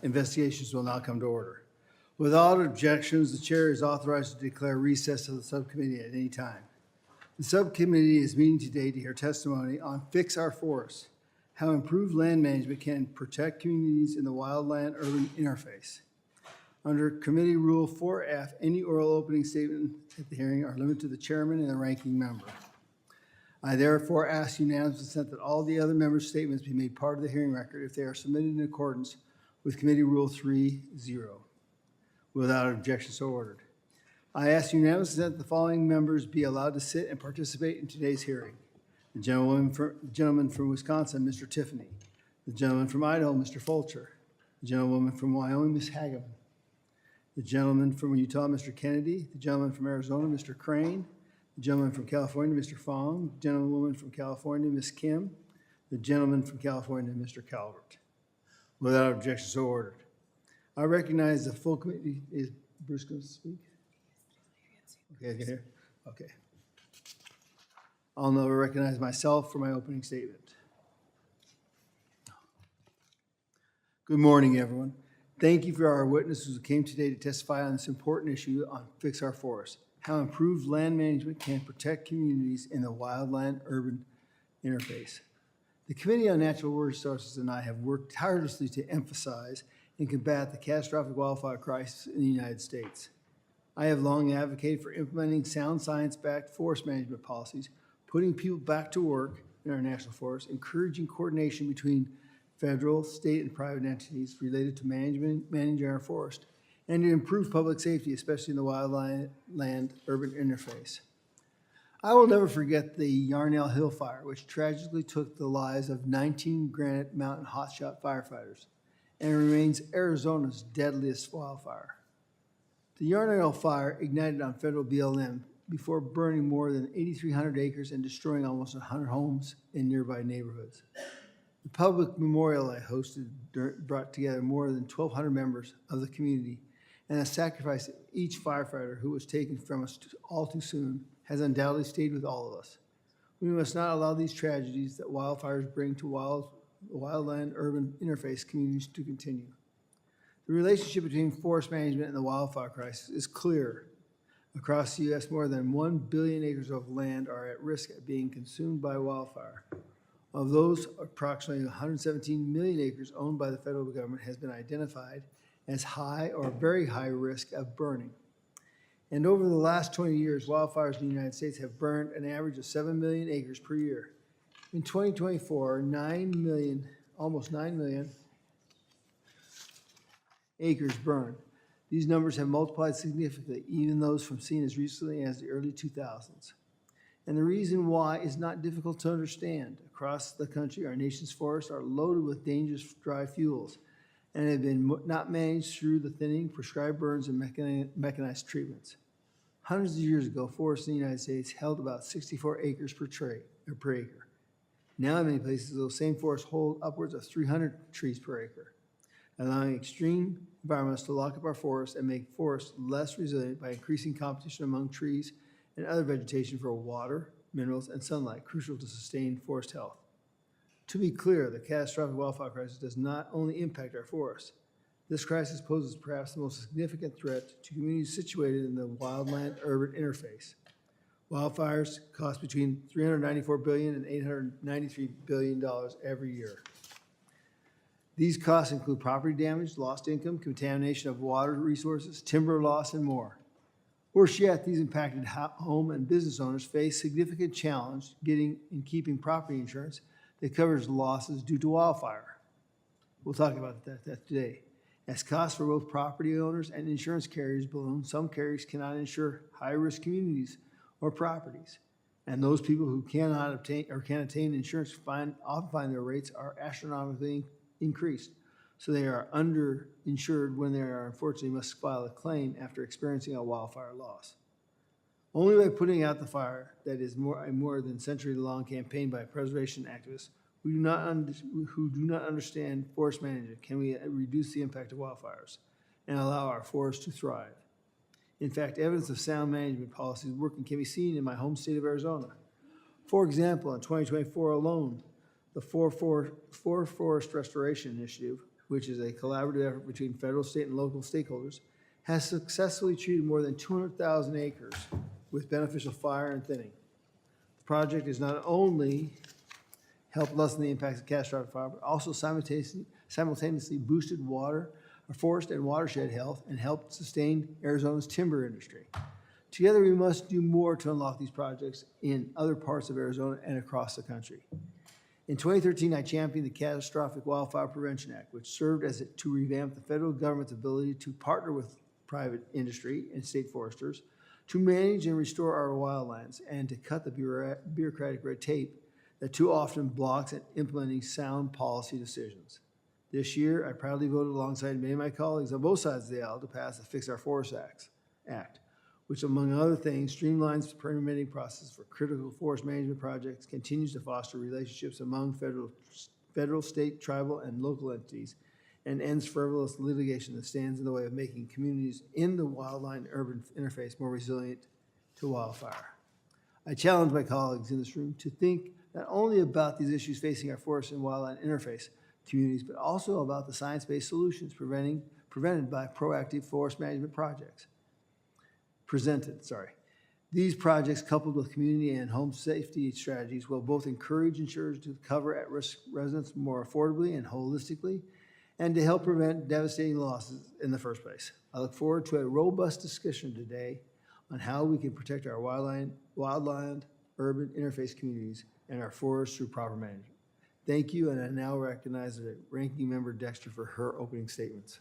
Investigations will now come to order. Without objections, the chair is authorized to declare recess of the subcommittee at any time. The subcommittee is meeting today to hear testimony on Fix Our Forests, how improved land management can protect communities in the wildland-urban interface. Under Committee Rule 4F, any oral opening statement at the hearing are limited to the chairman and the ranking member. I therefore ask unanimous consent that all the other members' statements be made part of the hearing record if they are submitted in accordance with Committee Rule 3.0. Without objection, so ordered. I ask unanimous consent that the following members be allowed to sit and participate in today's hearing. The gentleman from Wisconsin, Mr. Tiffany. The gentleman from Idaho, Mr. Fulcher. The gentlewoman from Wyoming, Ms. Hageman. The gentleman from Utah, Mr. Kennedy. The gentleman from Arizona, Mr. Crane. The gentleman from California, Mr. Fong. The gentlewoman from California, Ms. Kim. The gentleman from California, Mr. Calvert. Without objection, so ordered. I recognize the full committee. Is Bruce going to speak? Okay, I can hear. Okay. I'll now recognize myself for my opening statement. Good morning, everyone. Thank you for our witnesses who came today to testify on this important issue on Fix Our Forests, how improved land management can protect communities in the wildland-urban interface. The Committee on Natural Resources and I have worked tirelessly to emphasize and combat the catastrophic wildfire crisis in the United States. I have long advocated for implementing sound science-backed forest management policies, putting people back to work in our national forests, encouraging coordination between federal, state, and private entities related to managing our forest, and to improve public safety, especially in the wildland-urban interface. I will never forget the Yarnell Hill Fire, which tragically took the lives of 19 Granite Mountain hotshot firefighters and remains Arizona's deadliest wildfire. The Yarnell Fire ignited on federal BLM before burning more than 8,300 acres and destroying almost 100 homes in nearby neighborhoods. The public memorial I hosted brought together more than 1,200 members of the community, and the sacrifice of each firefighter who was taken from us all too soon has undoubtedly stayed with all of us. We must not allow these tragedies that wildfires bring to wildland-urban interface communities to continue. The relationship between forest management and the wildfire crisis is clear. Across the U.S., more than 1 billion acres of land are at risk of being consumed by wildfire. Of those, approximately 117 million acres owned by the federal government has been identified as high or very high risk of burning. And over the last 20 years, wildfires in the United States have burned an average of 7 million acres per year. In 2024, almost 9 million acres burned. These numbers have multiplied significantly, even those from seen as recently as the early 2000s. And the reason why is not difficult to understand. Across the country, our nation's forests are loaded with dangerous dry fuels and have been not managed through the thinning, prescribed burns, and mechanized treatments. Hundreds of years ago, forests in the United States held about 64 acres per acre. Now, in many places, those same forests hold upwards of 300 trees per acre, allowing extreme environments to lock up our forests and make forests less resilient by increasing competition among trees and other vegetation for water, minerals, and sunlight, crucial to sustain forest health. To be clear, the catastrophic wildfire crisis does not only impact our forests. This crisis poses perhaps the most significant threat to communities situated in the wildland-urban interface. Wildfires cost between $394 billion and $893 billion every year. These costs include property damage, lost income, contamination of water resources, timber loss, and more. Worse yet, these impacted home and business owners face significant challenge getting and keeping property insurance that covers losses due to wildfire. We'll talk about that today. As costs for both property owners and insurance carriers balloon, some carriers cannot insure high-risk communities or properties. And those people who cannot obtain or can't obtain insurance often find their rates are astronomically increased. So they are underinsured when they are unfortunately must file a claim after experiencing a wildfire loss. Only by putting out the fire, that is a more than century-long campaign by preservation activists who do not understand forest management, can we reduce the impact of wildfires and allow our forests to thrive. In fact, evidence of sound management policies working can be seen in my home state of Arizona. For example, in 2024 alone, the Forest Restoration Initiative which is a collaborative effort between federal, state, and local stakeholders, has successfully treated more than 200,000 acres with beneficial fire and thinning. The project has not only helped lessen the impacts of catastrophic fire, but also simultaneously boosted forest and watershed health and helped sustain Arizona's timber industry. Together, we must do more to unlock these projects in other parts of Arizona and across the country. In 2013, I championed the Catastrophic Wildfire Prevention Act, which served to revamp the federal government's ability to partner with private industry and state foresters to manage and restore our wildlands and to cut the bureaucratic red tape that too often blocks implementing sound policy decisions. This year, I proudly voted alongside many of my colleagues on both sides of the aisle to pass the Fix Our Forests Act, which, among other things, streamlines the permitting process for critical forest management projects, continues to foster relationships among federal, state, tribal, and local entities, and ends frivolous litigation that stands in the way of making communities in the wildland-urban interface more resilient to wildfire. I challenge my colleagues in this room to think not only about these issues facing our forest and wildland interface communities, but also about the science-based solutions presented by proactive forest management projects. These projects, coupled with community and home safety strategies, will both encourage insurers to cover at-risk residents more affordably and holistically, and to help prevent devastating losses in the first place. I look forward to a robust discussion today on how we can protect our wildland urban interface communities and our forests through proper management. Thank you, and I now recognize the Ranking Member Dexter for her opening statements.